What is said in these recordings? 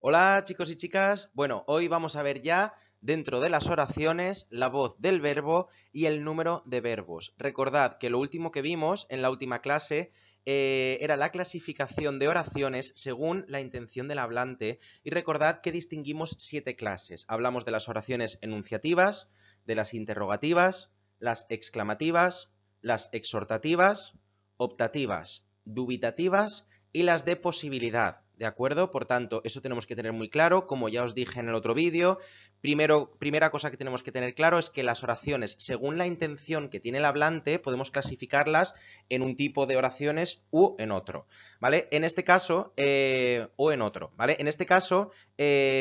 Hola chicos y chicas, bueno, hoy vamos a ver ya dentro de las oraciones la voz del verbo y el número de verbos. Recordad que lo último que vimos en la última clase era la clasificación de oraciones según la intención del hablante y recordad que distinguimos 7 clases. Hablamos de las oraciones enunciativas, de las interrogativas, las exclamativas, las exhortativas, optativas, dubitativas y las de posibilidad, ¿de acuerdo? Por tanto, eso tenemos que tener muy claro, como ya os dije en el otro vídeo. Primera cosa que tenemos que tener claro es que las oraciones, según la intención que tiene el hablante, podemos clasificarlas en un tipo de oraciones u en otro, ¿vale? En este caso, o en otro, ¿vale? En este caso,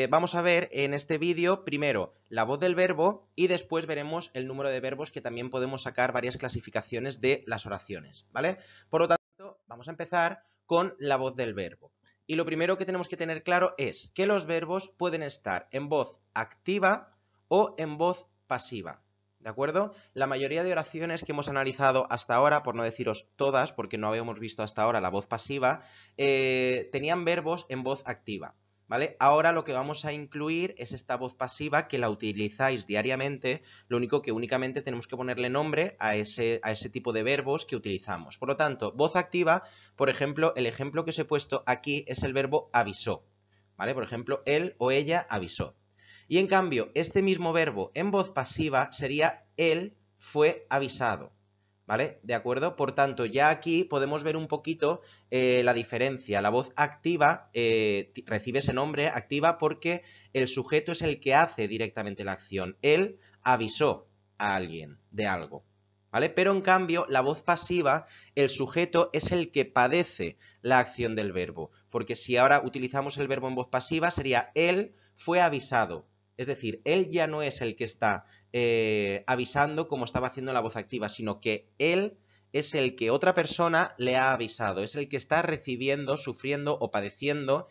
vamos a ver en este vídeo primero la voz del verbo y después veremos el número de verbos, que también podemos sacar varias clasificaciones de las oraciones, ¿vale? Por lo tanto, vamos a empezar con la voz del verbo. Y lo primero que tenemos que tener claro es que los verbos pueden estar en voz activa o en voz pasiva. ¿De acuerdo? La mayoría de oraciones que hemos analizado hasta ahora, por no deciros todas, porque no habíamos visto hasta ahora la voz pasiva, tenían verbos en voz activa. ¿Vale? Ahora lo que vamos a incluir es esta voz pasiva que la utilizáis diariamente, lo único que únicamente tenemos que ponerle nombre a ese tipo de verbos que utilizamos. Por lo tanto, voz activa, por ejemplo, el ejemplo que os he puesto aquí es el verbo avisó, ¿vale? Por ejemplo, él o ella avisó. Y en cambio, este mismo verbo en voz pasiva sería él fue avisado. ¿Vale? ¿De acuerdo? Por tanto, ya aquí podemos ver un poquito la diferencia. La voz activa recibe ese nombre, activa, porque el sujeto es el que hace directamente la acción. Él avisó a alguien de algo. ¿Vale? Pero en cambio, la voz pasiva, el sujeto es el que padece la acción del verbo. Porque si ahora utilizamos el verbo en voz pasiva, sería él fue avisado. Es decir, él ya no es el que está avisando como estaba haciendo la voz activa, sino que él es el que otra persona le ha avisado, es el que está recibiendo, sufriendo o padeciendo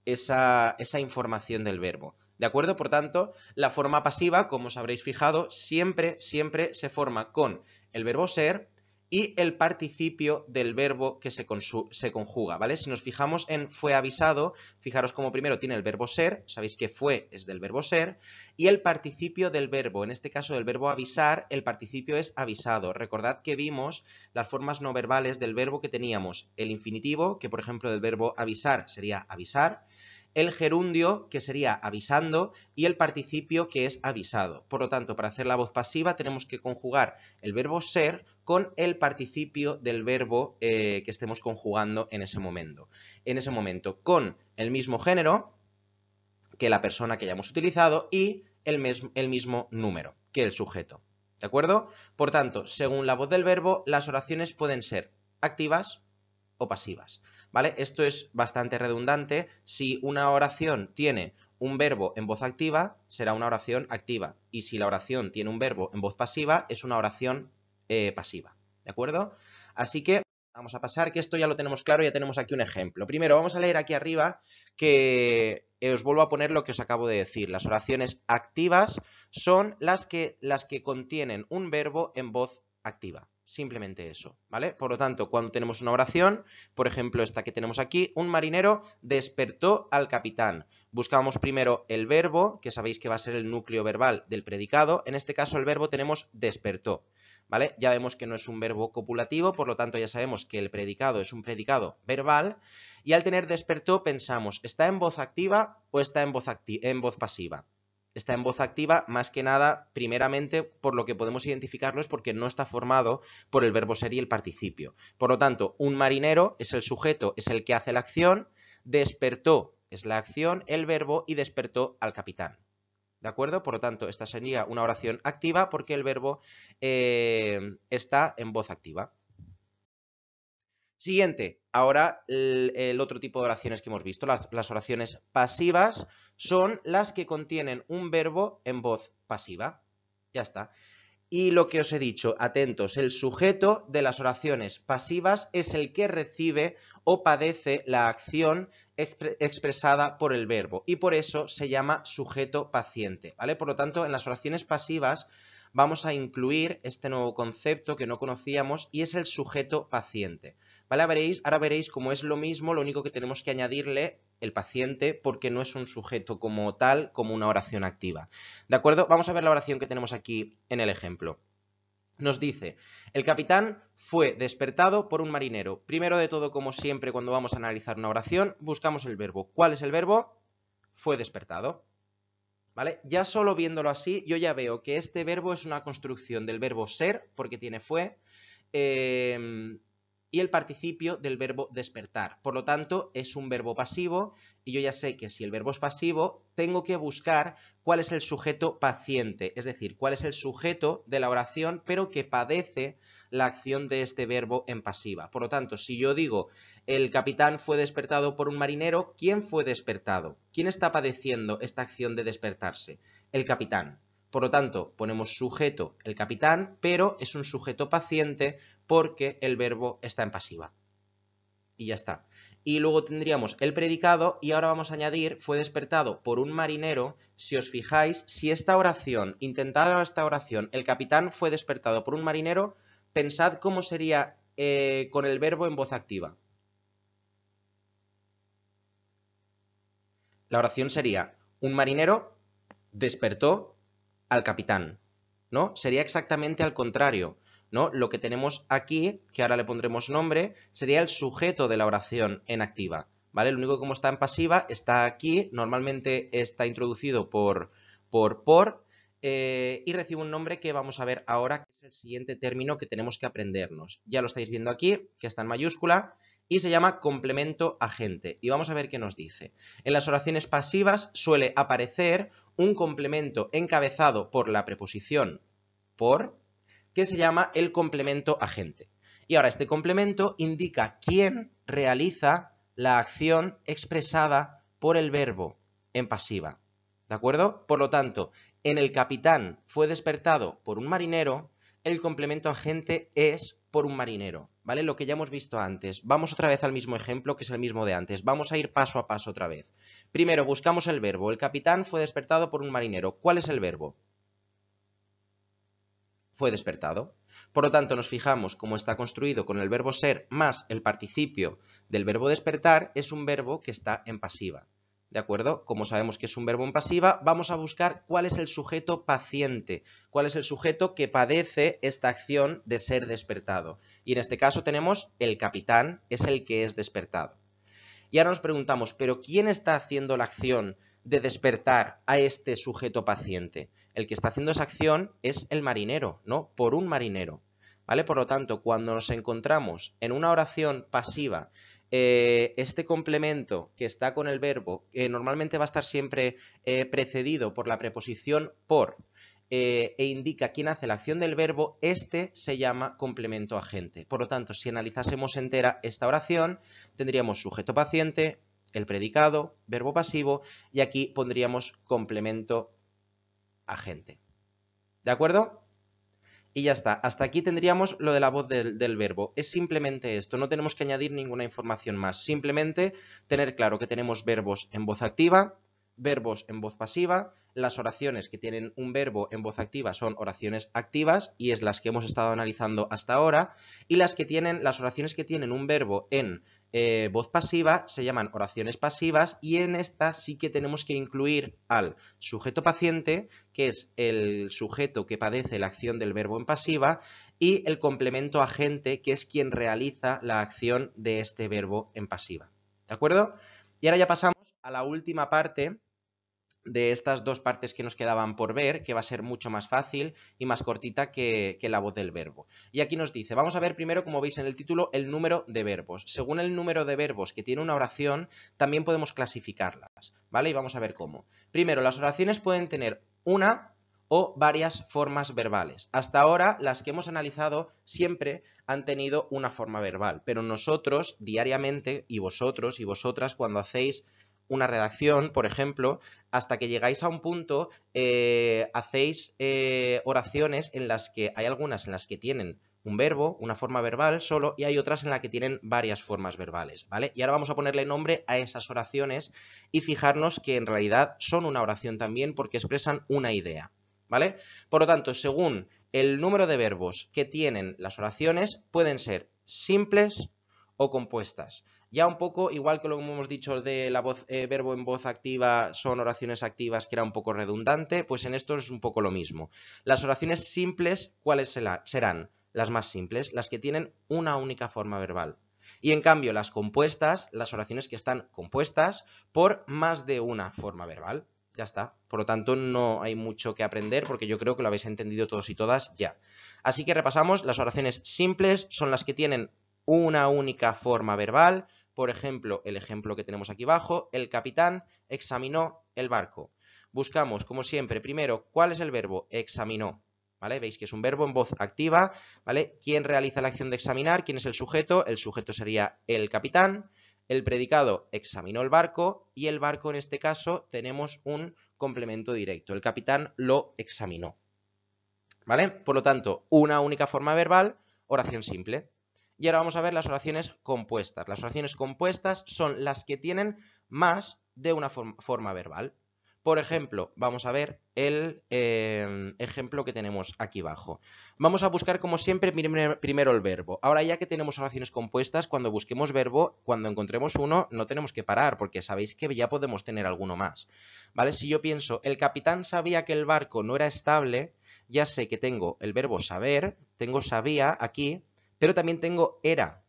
esa información del verbo. ¿De acuerdo? Por tanto, la forma pasiva, como os habréis fijado, siempre se forma con el verbo ser y el participio del verbo que se conjuga, ¿vale? Si nos fijamos en fue avisado, fijaros como primero tiene el verbo ser, sabéis que fue es del verbo ser, y el participio del verbo, en este caso del verbo avisar, el participio es avisado. Recordad que vimos las formas no verbales del verbo que teníamos, el infinitivo, que por ejemplo del verbo avisar sería avisar, el gerundio, que sería avisando, y el participio, que es avisado. Por lo tanto, para hacer la voz pasiva tenemos que conjugar el verbo ser con el participio del verbo que estemos conjugando en ese momento. En ese momento, con el mismo género que la persona que hayamos utilizado y el mismo número que el sujeto. ¿De acuerdo? Por tanto, según la voz del verbo, las oraciones pueden ser activas o pasivas, ¿vale? Esto es bastante redundante. Si una oración tiene un verbo en voz activa, será una oración activa. Y si la oración tiene un verbo en voz pasiva, es una oración pasiva, ¿de acuerdo? Así que vamos a pasar, que esto ya lo tenemos claro, ya tenemos aquí un ejemplo. Primero, vamos a leer aquí arriba que os vuelvo a poner lo que os acabo de decir. Las oraciones activas son las que contienen un verbo en voz activa. Simplemente eso, ¿vale? Por lo tanto, cuando tenemos una oración, por ejemplo esta que tenemos aquí, un marinero despertó al capitán. Buscamos primero el verbo, que sabéis que va a ser el núcleo verbal del predicado. En este caso el verbo tenemos despertó, ¿vale? Ya vemos que no es un verbo copulativo, por lo tanto ya sabemos que el predicado es un predicado verbal. Y al tener despertó pensamos, ¿está en voz activa o está en voz pasiva? Está en voz activa, más que nada, primeramente, por lo que podemos identificarlo es porque no está formado por el verbo ser y el participio. Por lo tanto, un marinero es el sujeto, es el que hace la acción, despertó es la acción, el verbo, y despertó al capitán. ¿De acuerdo? Por lo tanto, esta sería una oración activa porque el verbo está en voz activa. Siguiente, ahora el otro tipo de oraciones que hemos visto, las oraciones pasivas, son las que contienen un verbo en voz pasiva. Ya está. Y lo que os he dicho, atentos, el sujeto de las oraciones pasivas es el que recibe o padece la acción expresada por el verbo y por eso se llama sujeto paciente, ¿vale? Por lo tanto, en las oraciones pasivas vamos a incluir este nuevo concepto que no conocíamos y es el sujeto paciente, ¿vale? Ahora veréis cómo es lo mismo, lo único que tenemos que añadirle el paciente, porque no es un sujeto como tal, como una oración activa. ¿De acuerdo? Vamos a ver la oración que tenemos aquí en el ejemplo. Nos dice, el capitán fue despertado por un marinero. Primero de todo, como siempre, cuando vamos a analizar una oración, buscamos el verbo. ¿Cuál es el verbo? Fue despertado. ¿Vale? Ya solo viéndolo así, yo ya veo que este verbo es una construcción del verbo ser, porque tiene fue, y el participio del verbo despertar. Por lo tanto, es un verbo pasivo y yo ya sé que si el verbo es pasivo, tengo que buscar cuál es el sujeto paciente, es decir, cuál es el sujeto de la oración, pero que padece la acción de este verbo en pasiva. Por lo tanto, si yo digo el capitán fue despertado por un marinero, ¿quién fue despertado? ¿Quién está padeciendo esta acción de despertarse? El capitán. Por lo tanto, ponemos sujeto el capitán, pero es un sujeto paciente porque el verbo está en pasiva. Y ya está. Y luego tendríamos el predicado y ahora vamos a añadir fue despertado por un marinero. Si os fijáis, si esta oración, intentad esta oración, el capitán fue despertado por un marinero, pensad cómo sería con el verbo en voz activa. La oración sería un marinero despertó al capitán, ¿no? Sería exactamente al contrario, ¿no? Lo que tenemos aquí, que ahora le pondremos nombre, sería el sujeto de la oración en activa, ¿vale? Lo único que como está en pasiva está aquí, normalmente está introducido por, y recibe un nombre que vamos a ver ahora, que es el siguiente término que tenemos que aprendernos. Ya lo estáis viendo aquí, que está en mayúscula, y se llama complemento agente. Y vamos a ver qué nos dice. En las oraciones pasivas suele aparecer un complemento encabezado por la preposición por, que se llama el complemento agente. Y ahora este complemento indica quién realiza la acción expresada por el verbo en pasiva. ¿De acuerdo? Por lo tanto, en el capitán fue despertado por un marinero, el complemento agente es por un marinero, ¿vale? Lo que ya hemos visto antes. Vamos otra vez al mismo ejemplo, que es el mismo de antes. Vamos a ir paso a paso otra vez. Primero, buscamos el verbo. El capitán fue despertado por un marinero. ¿Cuál es el verbo? Fue despertado. Por lo tanto, nos fijamos cómo está construido con el verbo ser más el participio del verbo despertar, es un verbo que está en pasiva. ¿De acuerdo? Como sabemos que es un verbo en pasiva, vamos a buscar cuál es el sujeto paciente, cuál es el sujeto que padece esta acción de ser despertado. Y en este caso tenemos el capitán, es el que es despertado. Y ahora nos preguntamos, ¿pero quién está haciendo la acción de despertar a este sujeto paciente? El que está haciendo esa acción es el marinero, ¿no? Por un marinero, ¿vale? Por lo tanto, cuando nos encontramos en una oración pasiva, este complemento que está con el verbo, que normalmente va a estar siempre precedido por la preposición por, e indica quién hace la acción del verbo, este se llama complemento agente. Por lo tanto, si analizásemos entera esta oración, tendríamos sujeto paciente, el predicado, verbo pasivo, y aquí pondríamos complemento agente. ¿De acuerdo? Y ya está. Hasta aquí tendríamos lo de la voz del verbo. Es simplemente esto, no tenemos que añadir ninguna información más. Simplemente tener claro que tenemos verbos en voz activa, verbos en voz pasiva. Las oraciones que tienen un verbo en voz activa son oraciones activas y es las que hemos estado analizando hasta ahora. Y las oraciones que tienen un verbo en voz pasiva se llaman oraciones pasivas y en esta sí que tenemos que incluir al sujeto paciente, que es el sujeto que padece la acción del verbo en pasiva, y el complemento agente, que es quien realiza la acción de este verbo en pasiva. ¿De acuerdo? Y ahora ya pasamos a la última parte de estas dos partes que nos quedaban por ver, que va a ser mucho más fácil y más cortita que la voz del verbo. Y aquí nos dice, vamos a ver primero, como veis en el título, el número de verbos. Según el número de verbos que tiene una oración, también podemos clasificarlas, ¿vale? Y vamos a ver cómo. Primero, las oraciones pueden tener una o varias formas verbales. Hasta ahora, las que hemos analizado siempre han tenido una forma verbal, pero nosotros diariamente, y vosotros y vosotras, cuando hacéis una redacción, por ejemplo, hasta que llegáis a un punto, hacéis oraciones en las que hay algunas en las que tienen un verbo, una forma verbal solo, y hay otras en las que tienen varias formas verbales, ¿vale? Y ahora vamos a ponerle nombre a esas oraciones y fijarnos que en realidad son una oración también porque expresan una idea, ¿vale? Por lo tanto, según el número de verbos que tienen las oraciones, pueden ser simples o compuestas. Ya un poco, igual que lo que hemos dicho de la voz, verbo en voz activa son oraciones activas, que era un poco redundante, pues en esto es un poco lo mismo. Las oraciones simples, ¿cuáles serán? Las más simples, las que tienen una única forma verbal. Y en cambio, las compuestas, las oraciones que están compuestas por más de una forma verbal. Ya está. Por lo tanto, no hay mucho que aprender porque yo creo que lo habéis entendido todos y todas ya. Así que repasamos, las oraciones simples son las que tienen una única forma verbal. Por ejemplo, el ejemplo que tenemos aquí abajo, el capitán examinó el barco. Buscamos, como siempre, primero, ¿cuál es el verbo? Examinó. ¿Vale? Veis que es un verbo en voz activa, ¿vale? ¿Quién realiza la acción de examinar? ¿Quién es el sujeto? El sujeto sería el capitán. El predicado examinó el barco y el barco en este caso tenemos un complemento directo. El capitán lo examinó. ¿Vale? Por lo tanto, una única forma verbal, oración simple. Y ahora vamos a ver las oraciones compuestas. Las oraciones compuestas son las que tienen más de una forma verbal. Por ejemplo, vamos a ver el ejemplo que tenemos aquí abajo. Vamos a buscar, como siempre, primero el verbo. Ahora ya que tenemos oraciones compuestas, cuando busquemos verbo, cuando encontremos uno, no tenemos que parar, porque sabéis que ya podemos tener alguno más. ¿Vale? Si yo pienso, el capitán sabía que el barco no era estable, ya sé que tengo el verbo saber, tengo sabía aquí, pero también tengo era.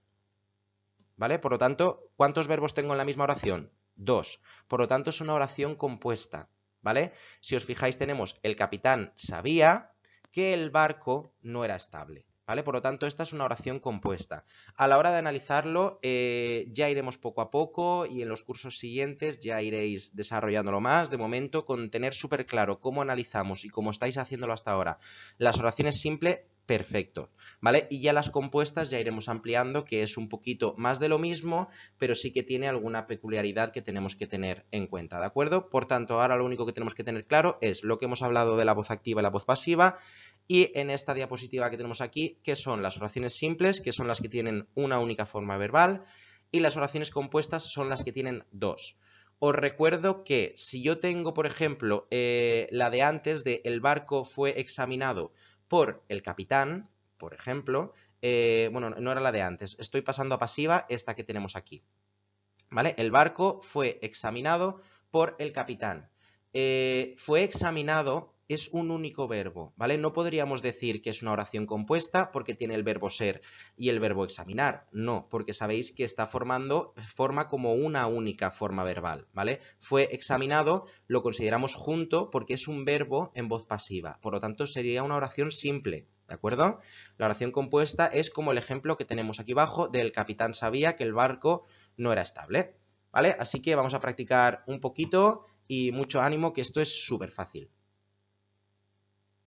¿Vale? Por lo tanto, ¿cuántos verbos tengo en la misma oración? 2. Por lo tanto, es una oración compuesta. ¿Vale? Si os fijáis, tenemos el capitán sabía que el barco no era estable. ¿Vale? Por lo tanto, esta es una oración compuesta. A la hora de analizarlo, ya iremos poco a poco y en los cursos siguientes ya iréis desarrollándolo más. De momento, con tener súper claro cómo analizamos y cómo estáis haciéndolo hasta ahora, las oraciones simples, perfecto, ¿vale? Y ya las compuestas ya iremos ampliando, que es un poquito más de lo mismo, pero sí que tiene alguna peculiaridad que tenemos que tener en cuenta, ¿de acuerdo? Por tanto, ahora lo único que tenemos que tener claro es lo que hemos hablado de la voz activa y la voz pasiva, y en esta diapositiva que tenemos aquí, que son las oraciones simples, que son las que tienen una única forma verbal, y las oraciones compuestas son las que tienen dos. Os recuerdo que si yo tengo, por ejemplo, la de antes de el barco fue examinado por el capitán, por ejemplo, bueno, no era la de antes, estoy pasando a pasiva esta que tenemos aquí, ¿vale? El barco fue examinado por el capitán. Fue examinado es un único verbo, ¿vale? No podríamos decir que es una oración compuesta porque tiene el verbo ser y el verbo examinar, no, porque sabéis que forma como una única forma verbal, ¿vale? Fue examinado, lo consideramos junto porque es un verbo en voz pasiva, por lo tanto sería una oración simple, ¿de acuerdo? La oración compuesta es como el ejemplo que tenemos aquí abajo del capitán sabía que el barco no era estable, ¿vale? Así que vamos a practicar un poquito y mucho ánimo, que esto es súper fácil.